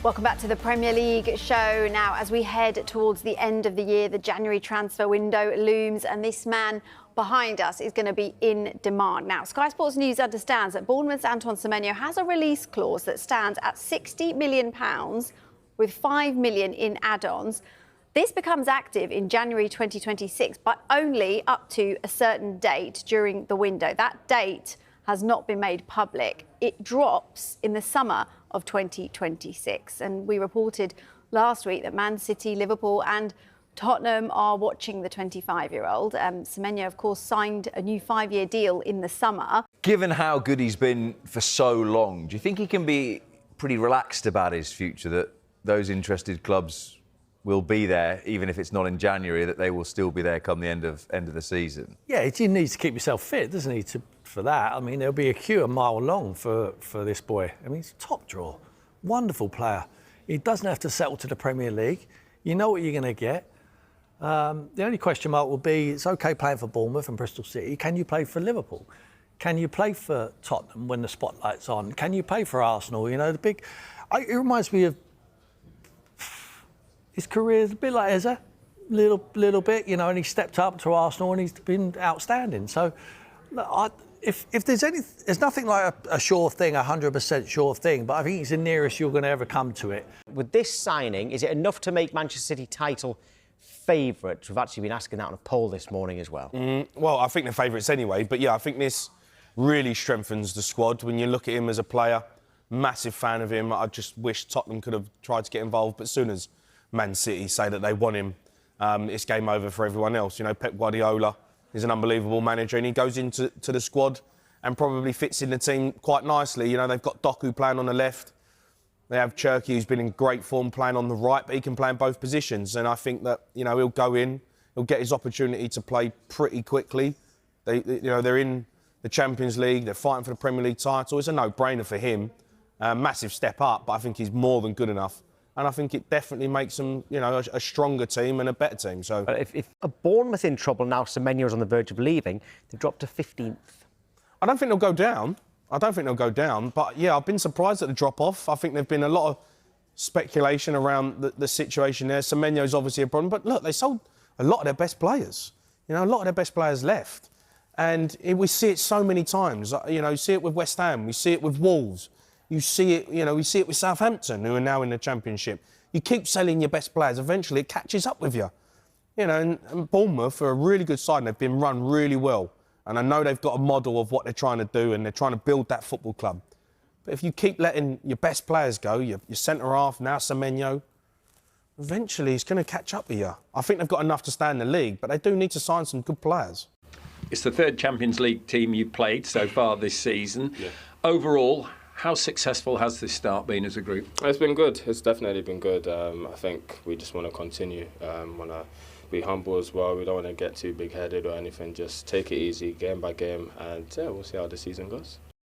Welcome back to the Premier League show. Now, as we head towards the end of the year, the January transfer window looms, and this man behind us is going to be in demand. Now, Sky Sports News understands that Bournemouth's Antoine Semenyo has a release clause that stands at £60 million with £5 million in add-ons. This becomes active in January 2026, but only up to a certain date during the window. That date has not been made public. It drops in the summer of 2026. And we reported last week that Man City, Liverpool and Tottenham are watching the 25-year-old. Semenyo, of course, signed a new 5-year deal in the summer. Given how good he's been for so long, do you think he can be pretty relaxed about his future, that those interested clubs will be there, even if it's not in January, that they will still be there come the end of the season? Yeah, he needs to keep himself fit, doesn't he, for that? I mean, there'll be a queue a mile long for this boy. I mean, he's a top draw, wonderful player. He doesn't have to settle to the Premier League. You know what you're going to get. The only question mark will be, it's OK playing for Bournemouth and Bristol City. Can you play for Liverpool? Can you play for Tottenham when the spotlight's on? Can you play for Arsenal? You know, it reminds me of his career is a bit like Eze, little bit, you know, and he stepped up to Arsenal and he's been outstanding. So, if there's nothing like a sure thing, 100% sure thing, but I think it's the nearest you're going to ever come to it. With this signing, is it enough to make Manchester City title favourites? We've actually been asking that on a poll this morning as well. Well, I think they're favourites anyway, but yeah, I think this really strengthens the squad. When you look at him as a player, massive fan of him. I just wish Tottenham could have tried to get involved, but as soon as Man City say that they want him, it's game over for everyone else. You know, Pep Guardiola is an unbelievable manager, and he goes into the squad and probably fits in the team quite nicely. You know, they've got Doku playing on the left. They have Cherki, who's been in great form, playing on the right, but he can play in both positions. And I think that, you know, he'll go in, he'll get his opportunity to play pretty quickly. They're in the Champions League, they're fighting for the Premier League title. It's a no-brainer for him. Massive step up, but I think he's more than good enough. And I think it definitely makes them, you know, a stronger team and a better team. So, if a Bournemouth in trouble now, Semenyo's on the verge of leaving, they've dropped to 15th. I don't think they'll go down. But yeah, I've been surprised at the drop-off. I think there's been a lot of speculation around the situation there. Semenyo's obviously a problem. But look, they sold a lot of their best players. You know, a lot of their best players left. And we see it so many times. You know, you see it with West Ham. We see it with Wolves. You see it, you know, we see it with Southampton, who are now in the Championship. You keep selling your best players, eventually it catches up with you. You know, and Bournemouth are a really good side, and they've been run really well. And I know they've got a model of what they're trying to do, and they're trying to build that football club. But if you keep letting your best players go, your centre-half, now Semenyo, eventually it's going to catch up with you. I think they've got enough to stay in the league, but they do need to sign some good players. It's the third Champions League team you've played so far this season. Yeah. Overall, how successful has this start been as a group? It's been good. It's definitely been good. I think we just want to continue. Want to be humble as well. We don't want to get too big-headed or anything. Just take it easy, game by game, and yeah, we'll see how the season goes.